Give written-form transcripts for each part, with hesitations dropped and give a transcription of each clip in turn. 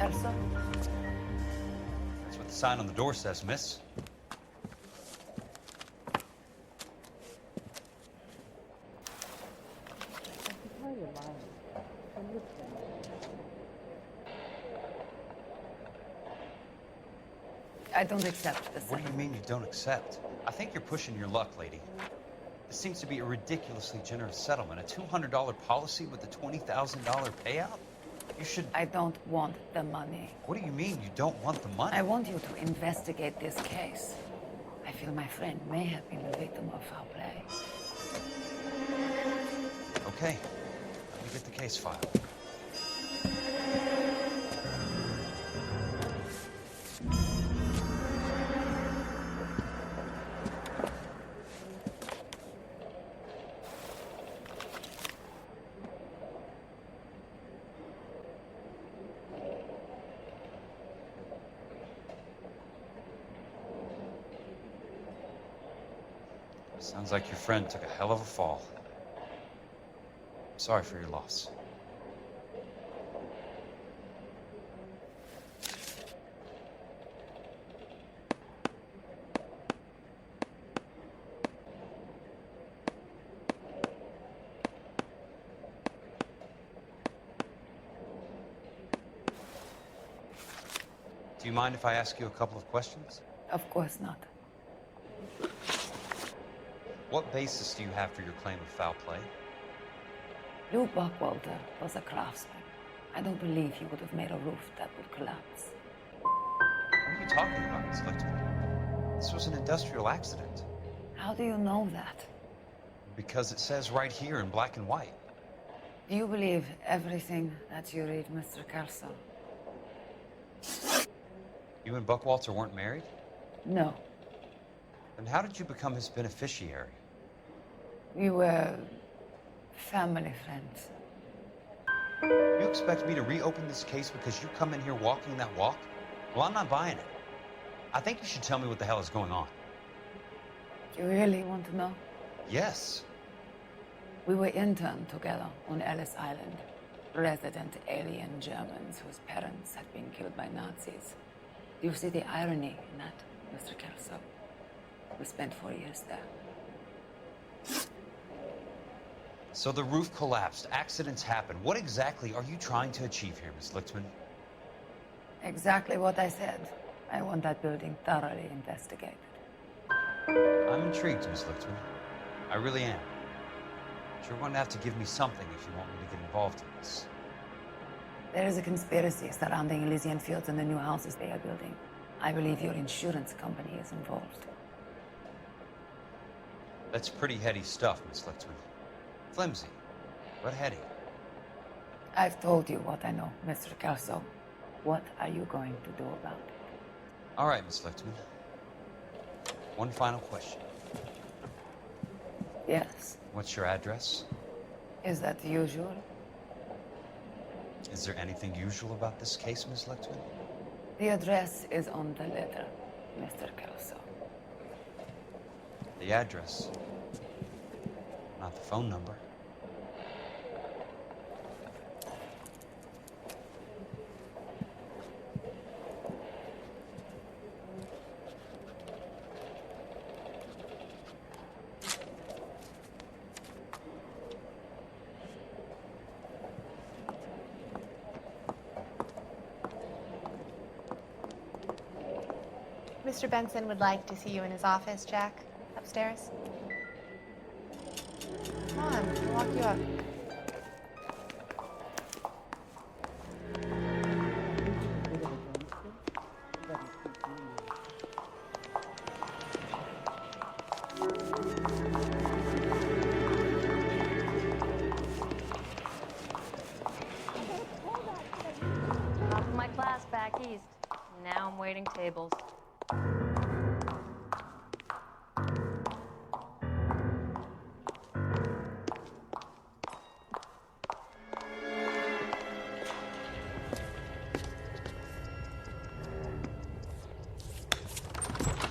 Kelso? That's what the sign on the door says, miss. I don't accept this. What do you mean you don't accept? I think you're pushing your luck, lady. This seems to be a ridiculously generous settlement. A $200 policy with a $20,000 payout? You should... I don't want the money. What do you mean you don't want the money? I want you to investigate this case. I feel my friend may have been the victim of foul play. Okay. Let me get the case file. Sounds like your friend took a hell of a fall. Sorry for your loss. Do you mind if I ask you a couple of questions? Of course not. What basis do you have for your claim of foul play? Lou Buckwalter was a craftsman. I don't believe he would have made a roof that would collapse. What are you talking about, Miss Lichtman? This was an industrial accident. How do you know that? Because it says right here in black and white. Do you believe everything that you read, Mr. Kelso? You and Buckwalter weren't married? No. Then how did you become his beneficiary? We were family friends. You expect me to reopen this case because you come in here walking that walk? Well, I'm not buying it. I think you should tell me what the hell is going on. You really want to know? Yes. We were interned together on Ellis Island. Resident alien Germans whose parents had been killed by Nazis. Do you see the irony in that, Mr. Kelso? We spent 4 years there. So the roof collapsed, accidents happen. What exactly are you trying to achieve here, Miss Lichtman? Exactly what I said. I want that building thoroughly investigated. I'm intrigued, Miss Lichtman. I really am. But you're going to have to give me something if you want me to get involved in this. There is a conspiracy surrounding Elysian Fields and the new houses they are building. I believe your insurance company is involved. That's pretty heady stuff, Miss Lichtman. Flimsy, but heady. I've told you what I know, Mr. Kelso. What are you going to do about it? All right, Miss Lichtman. One final question. Yes. What's your address? Is that usual? Is there anything usual about this case, Miss Lichtman? The address is on the letter, Mr. Kelso. The address, not the phone number. Mr. Benson would like to see you in his office, Jack. Upstairs. Come on, I'll walk you up. Top of my class back east. Now I'm waiting tables.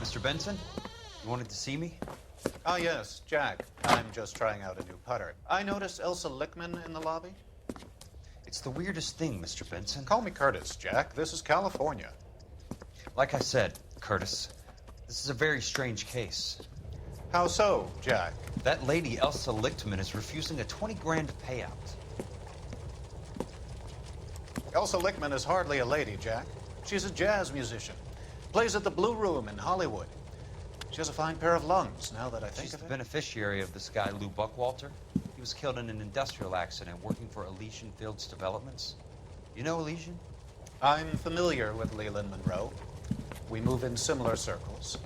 Mr. Benson, you wanted to see me? Ah, yes, Jack. I'm just trying out a new putter. I noticed Elsa Lichtman in the lobby. It's the weirdest thing, Mr. Benson. Call me Curtis, Jack. This is California. Like I said, Curtis, this is a very strange case. How so, Jack? That lady, Elsa Lichtman, is refusing a 20 grand payout. Elsa Lichtman is hardly a lady, Jack. She's a jazz musician. Plays at the Blue Room in Hollywood. She has a fine pair of lungs, now that I think She's of the it. beneficiary of this guy, Lou Buckwalter. He was killed in an industrial accident working for Elysian Fields Developments. You know Elysian? I'm familiar with Leland Monroe. We move in similar circles.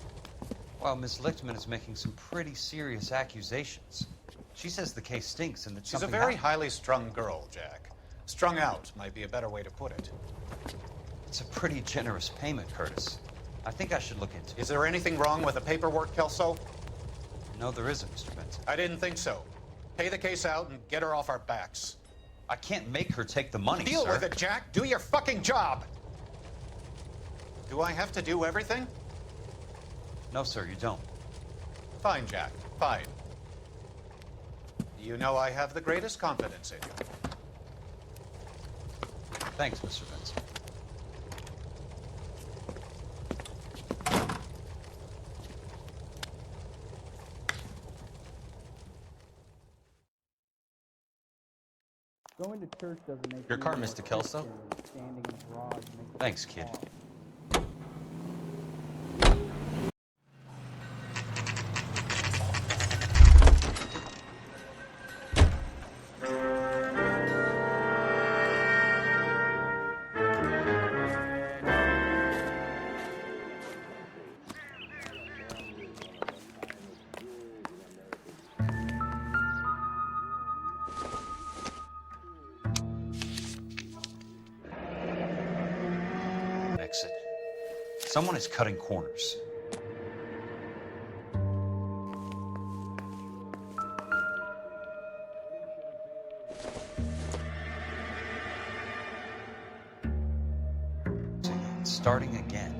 Well, Miss Lichtman is making some pretty serious accusations. She says the case stinks and that She's a something very happened. highly strung girl, Jack. Strung out might be a better way to put it. It's a pretty generous payment, Curtis. I think I should look into it. Is there anything wrong with the paperwork, Kelso? No, there isn't, Mr. Benson. I didn't think so. Pay the case out and get her off our backs. I can't make her take the money, Deal sir. with it, Jack. Do your fucking job. Do I have to do everything? No, sir, you don't. Fine, Jack. Fine. You know I have the greatest confidence in you. Thanks, Mr. Benson. Going to church doesn't make Your me car, more Mr. Kelso? Christian than standing in the garage making Thanks, kid. calls. Exit. Someone is cutting corners. Starting again.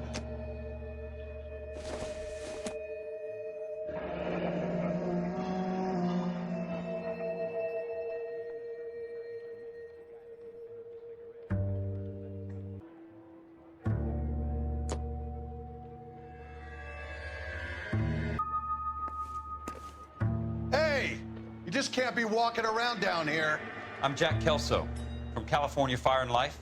Hey! You just can't be walking around down here. I'm Jack Kelso from California Fire and Life.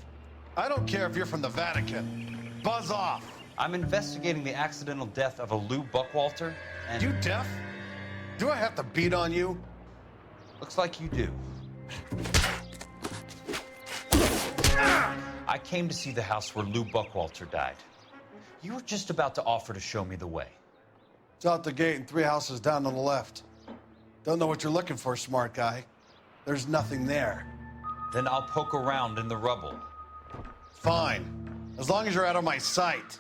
I don't care if you're from the Vatican. Buzz off. I'm investigating the accidental death of a Lou Buckwalter, and You deaf? Do I have to beat on you? looks like you do. I came to see the house where Lou Buckwalter died. You were just about to offer to show me the way. It's out the gate and 3 houses down on the left. Don't know what you're looking for, smart guy. There's nothing there. Then I'll poke around in the rubble. Fine. As long as you're out of my sight.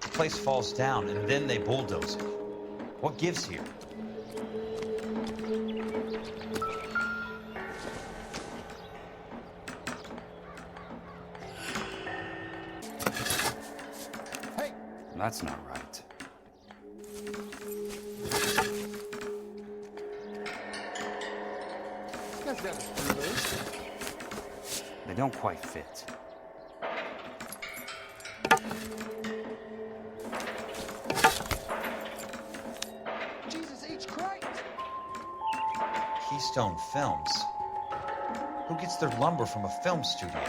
The place falls down, and then they bulldoze it. What gives here? Hey! That's not right. They don't quite fit. Jesus H. Christ! Keystone Films. Who gets their lumber from a film studio?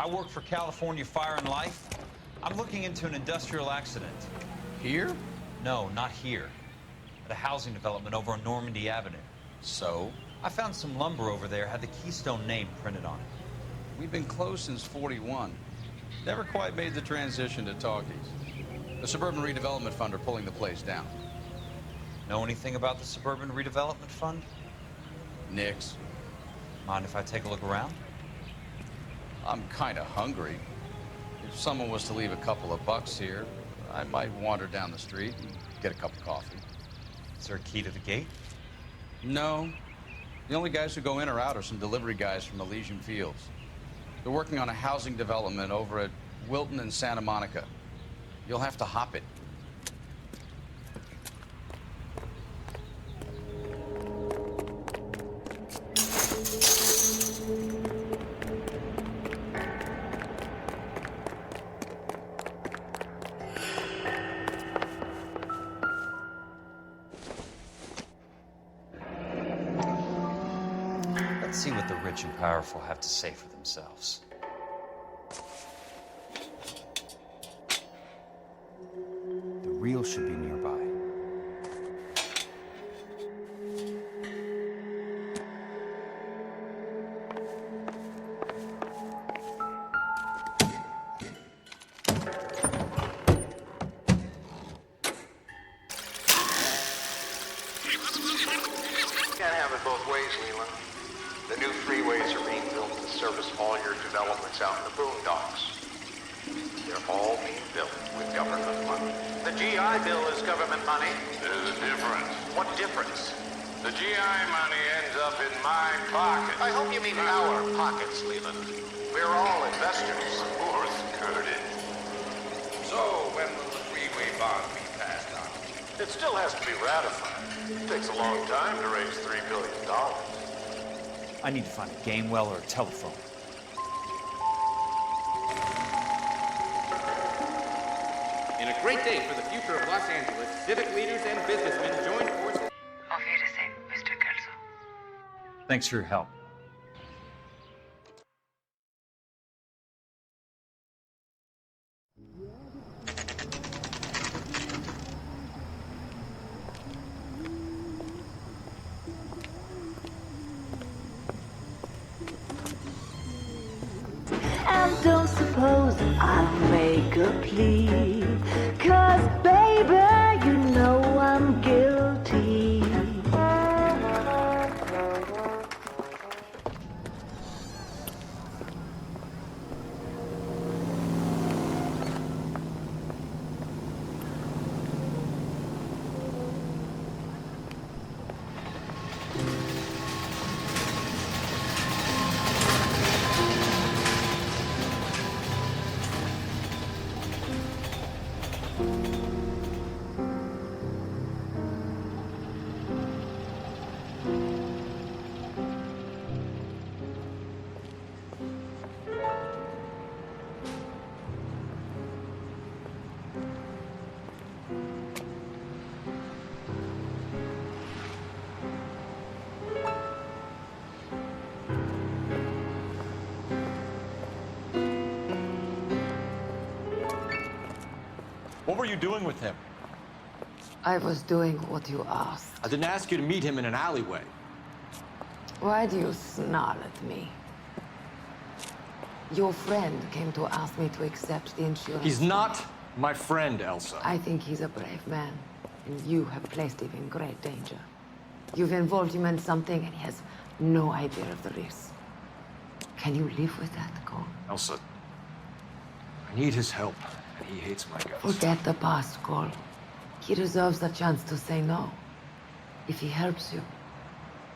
I work for California Fire and Life. I'm looking into an industrial accident. Here? No, not here. At a housing development over on Normandy Avenue. So? I found some lumber over there, had the Keystone name printed on it. We've been closed since '41. Never quite made the transition to talkies. The Suburban Redevelopment Fund are pulling the place down. Know anything about the Suburban Redevelopment Fund? Nix. Mind if I take a look around? I'm kind of hungry. If someone was to leave a couple of bucks here, I might wander down the street and get a cup of coffee. Is there a key to the gate? No. The only guys who go in or out are some delivery guys from Elysian Fields. They're working on a housing development over at Wilton and Santa Monica. You'll have to hop it. Let's see what the rich and powerful have to say for themselves. The real should be nearby. Can't have it both ways, Leland. The new freeways are being built to service all your developments out in the boondocks. They're all being built with government money. The GI Bill is government money. There's a difference. What difference? The GI money ends up in my pocket. I hope you mean our pockets, Leland. We're all investors. Of course, Curtis. So, when will the freeway bond be passed on? It still has to be ratified. It takes a long time to raise $3 billion. I need to find a game well or a telephone. In a great day for the future of Los Angeles, civic leaders and businessmen joined forces. Auf Wiedersehen, Mr. Kelso. Thanks for your help. And don't suppose I'll make a plea, 'cause baby, you know I'm guilty. What were you doing with him? I was doing what you asked. I didn't ask you to meet him in an alleyway. Why do you snarl at me? Your friend came to ask me to accept the insurance. He's not my friend, Elsa. I think he's a brave man, and you have placed him in great danger. You've involved him in something, and he has no idea of the risk. Can you live with that, Cole? Elsa, I need his help, and he hates my guts. Forget the past, Cole. He deserves the chance to say no. If he helps you,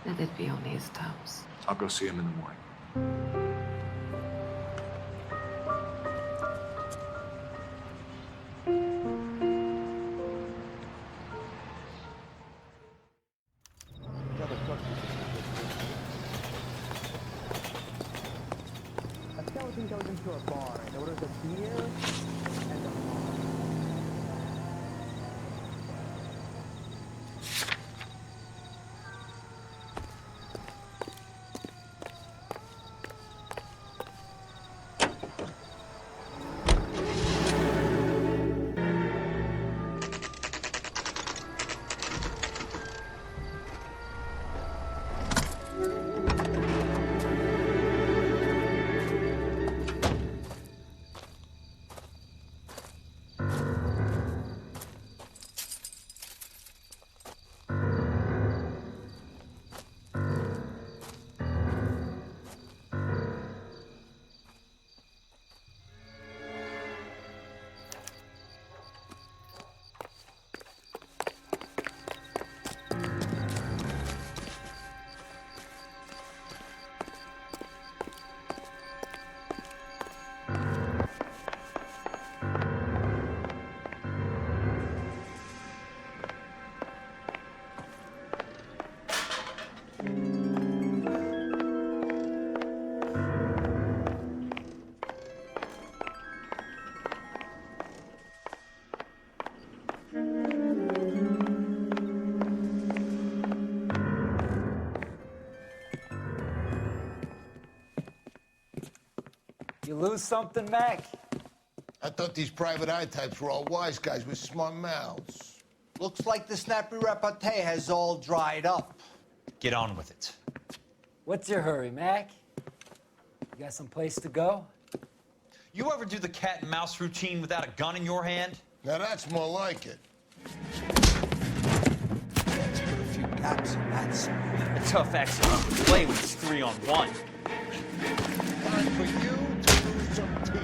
let it be on his terms. I'll go see him in the morning. A skeleton goes into a bar and orders a beer and a You lose something, Mac? I thought these private eye types were all wise guys with smart mouths. Looks like the snappy repartee has all dried up. Get on with it. What's your hurry, Mac? You got some place to go? You ever do the cat and mouse routine without a gun in your hand? Now that's more like it. Let's put a few gaps in that smooth. A tough action to play when it's 3-on-1. Time for you to lose some teeth.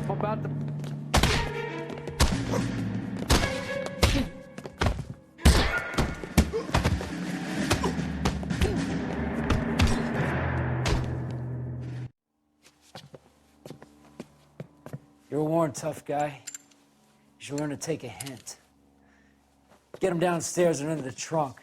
How about the... You're a worn tough guy. You should learn to take a hint. Get him downstairs and into the trunk.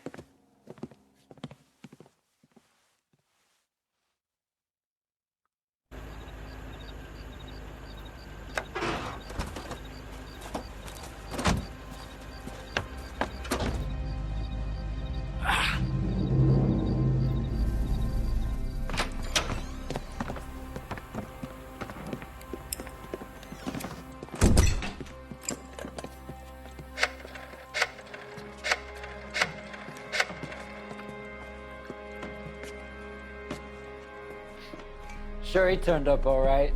Sure, he turned up all right.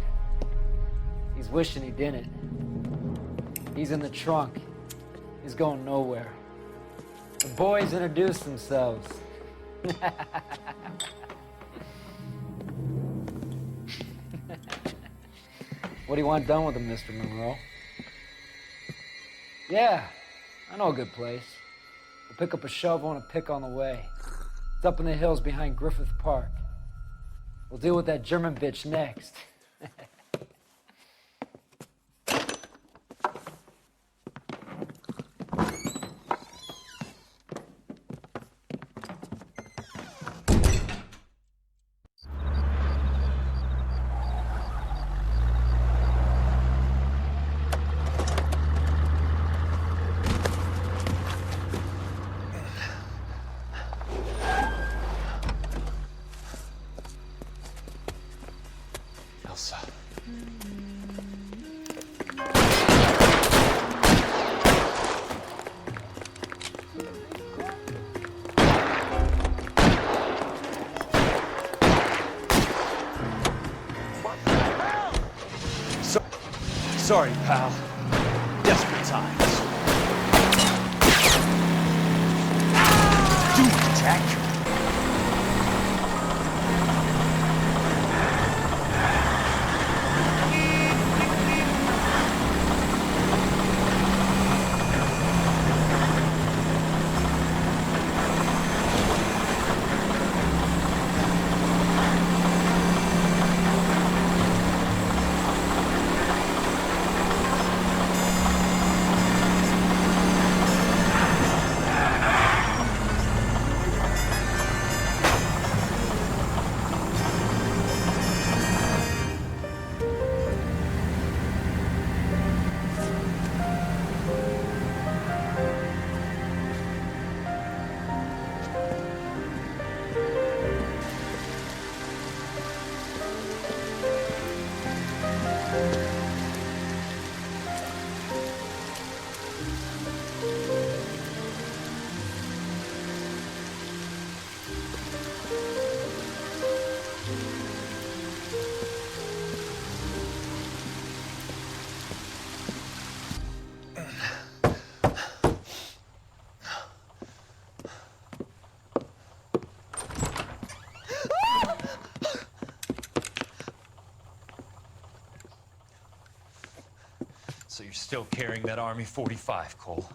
He's wishing he didn't. He's in the trunk. He's going nowhere. The boys introduced themselves. What do you want done with him, Mr. Monroe? Yeah, I know a good place. We'll pick up a shovel and a pick on the way. It's up in the hills behind Griffith Park. We'll deal with that German bitch next. Sorry, pal. Desperate times. Do it, Jack. So you're still carrying that Army 45, Cole?